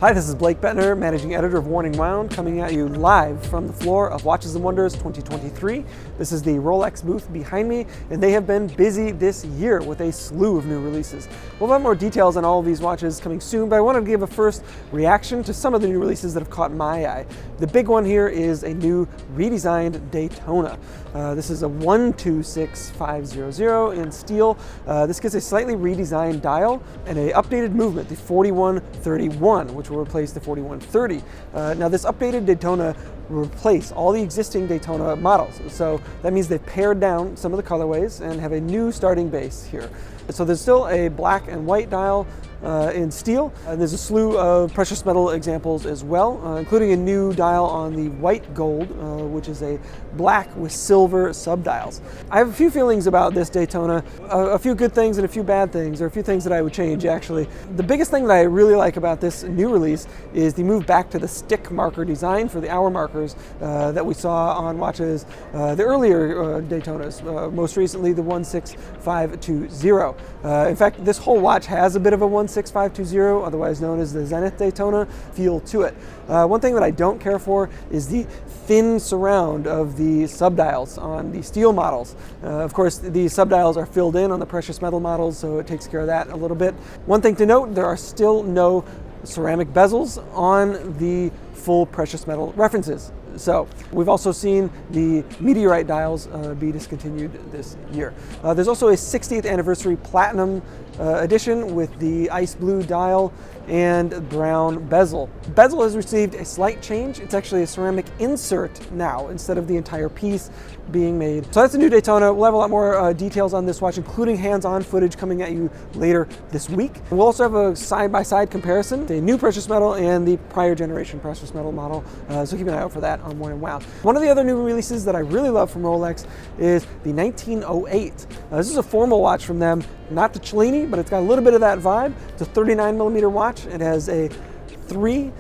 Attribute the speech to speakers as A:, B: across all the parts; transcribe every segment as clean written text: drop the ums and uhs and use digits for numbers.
A: Hi, this is Blake Bettner, Managing Editor of Worn and Wound, coming at you live from the floor of Watches and Wonders 2023. This is the Rolex booth behind me, and they have been busy this year with a slew of new releases. We'll have more details on all of these watches coming soon, but I wanted to give a first reaction to some of the new releases that have caught my eye. The big one here is a new redesigned Daytona. This is a 126500 in steel. This gets a slightly redesigned dial and an updated movement, the 4131, which will replace the 4130. Now this updated Daytona will replace all the existing Daytona models. So that means they've pared down some of the colorways and have a new starting base here. So there's still a black and white dial in steel. There's a slew of precious metal examples as well, including a new dial on the white gold, which is a black with silver subdials. I have a few feelings about this Daytona, a few good things and a few bad things, or a few things that I would change actually. The biggest thing that I really like about this new release is the move back to the stick marker design for the hour markers that we saw on watches, the earlier Daytonas, most recently the 16520. In fact, this whole watch has a bit of a 16520, otherwise known as the Zenith Daytona, feel to it. One thing that I don't care for is the thin surround of the subdials on the steel models. Of course, the subdials are filled in on the precious metal models, so it takes care of that a little bit. One thing to note, there are still no ceramic bezels on the full precious metal references. So we've also seen the meteorite dials be discontinued this year. There's also a 60th anniversary platinum edition with the ice blue dial and brown bezel. Bezel has received a slight change. It's actually a ceramic insert now instead of the entire piece being made. So that's a new Daytona. We'll have a lot more details on this watch, including hands-on footage coming at you later this week. We'll also have a side-by-side comparison, the new precious metal and the prior generation precious metal model. So keep an eye out for that on Worn and Wound. One of the other new releases that I really love from Rolex is the 1908. This is a formal watch from them, not the Cellini, but it's got a little bit of that vibe. It's a 39mm watch. It has a 3,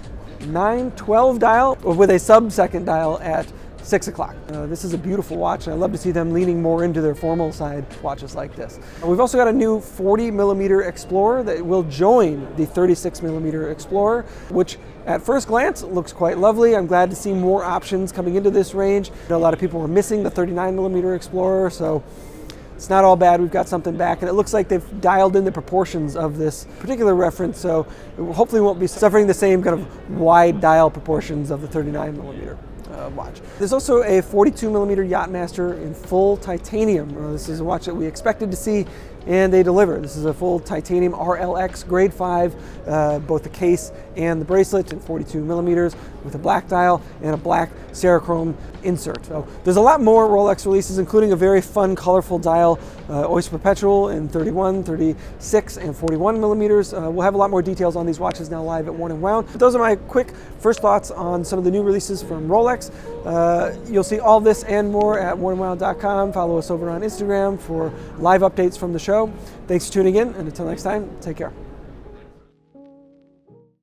A: 9, 12 dial with a sub-second dial at 6 o'clock. This is a beautiful watch, and I love to see them leaning more into their formal side watches like this. We've also got a new 40mm Explorer that will join the 36mm Explorer, which at first glance looks quite lovely. I'm glad to see more options coming into this range. A lot of people were missing the 39mm Explorer, so it's not all bad. We've got something back, and it looks like they've dialed in the proportions of this particular reference, so it hopefully won't be suffering the same kind of wide dial proportions of the 39mm. Watch. There's also a 42mm Yachtmaster in full titanium. This is a watch that we expected to see, and they deliver. This is a full titanium RLX grade 5, both the case and the bracelet in 42mm with a black dial and a black Cerachrome insert. So there's a lot more Rolex releases, including a very fun, colorful dial, Oyster Perpetual in 31, 36, and 41mm. We'll have a lot more details on these watches now live at Worn and Wound. But those are my quick first thoughts on some of the new releases from Rolex. You'll see all this and more at wornandwound.com. Follow us over on Instagram for live updates from the show. Thanks for tuning in, and until next time, take care.